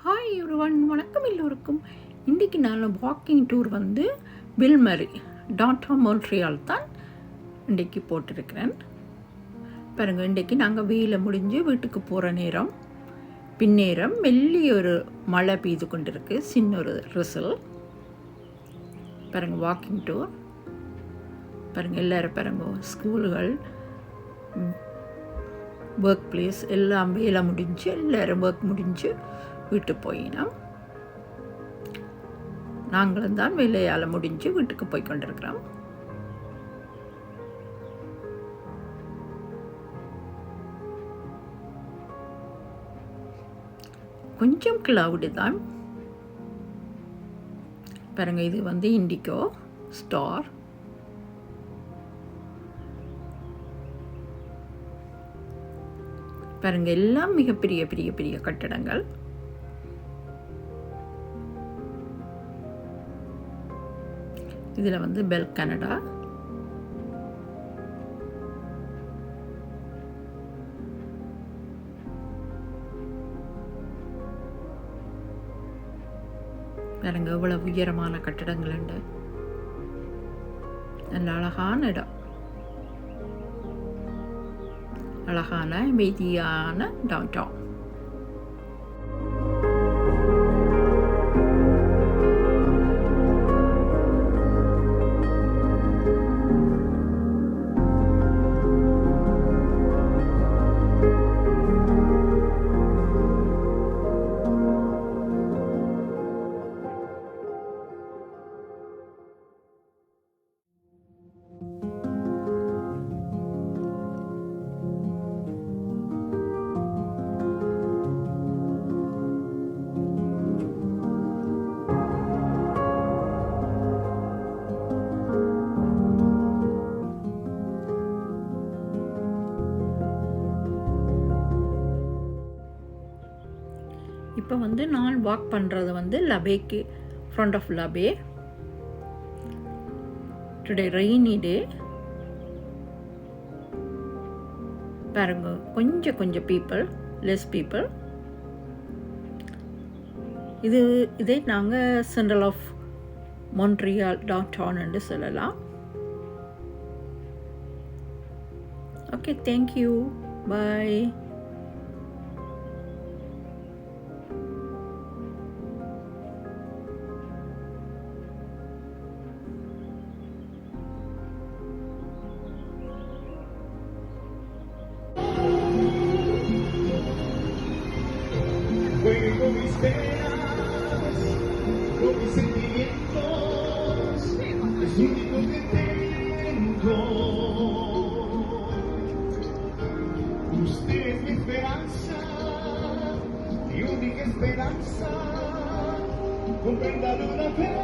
Hi everyone, வணக்கம் எல்லோருக்கும். இன்றைக்கி நான் வாக்கிங் டூர் வந்து வில்மரி டவுன்டவுன் மோன்ட்ரியால் தான் இன்றைக்கி போட்டிருக்கிறேன். பாருங்கள், இன்றைக்கி நாங்கள் வெயில முடிஞ்சு வீட்டுக்கு போகிற நேரம், பின்னேரம் மெல்லிய ஒரு மழை பெய்து கொண்டிருக்கு, சின்ன ஒரு ரிசல். பாருங்கள், வாக்கிங் டூர் பாருங்கள். எல்லோரும் பாருங்கள், ஸ்கூல்கள், ஒர்க் பிளேஸ் எல்லாம் வேலை முடிஞ்சு, எல்லோரும் ஒர்க் முடிஞ்சு வீட்டு போயினோம். நாங்களும் தான் வேலையால் முடிஞ்சு வீட்டுக்கு போய் கொண்டிருக்கிறோம். கொஞ்சம் கிளவுடு தான் பாருங்க. இது வந்து இண்டிகோ ஸ்டார். பாருங்க, எல்லாம் மிகப்பெரிய பெரிய பெரிய கட்டடங்கள். இதில் வந்து பெல் கனடா, பாருங்க இவ்வளவு உயரமான கட்டடங்கள் உண்டு. நல்ல அழகான இடம், அழகான அமைதியான டவுன்டவுன். இப்போ வந்து நான் வாக் பண்ணுறது வந்து லபேக்கு ஃப்ரண்ட் ஆஃப் லபே. Today rainy day. பாருங்க, கொஞ்சம் கொஞ்சம் பீப்புள், லெஸ் பீப்புள். இதே நாங்கள் சென்ட்ரல் ஆஃப் மொன்ட்ரியால் டவுன்டவுன் என்று சொல்லலாம். ஓகே, தேங்க்யூ, பாய். Juegue con mis penas, con mis sentimientos, es lo único que tengo. Usted es mi esperanza, mi única esperanza, comprenda de una vez.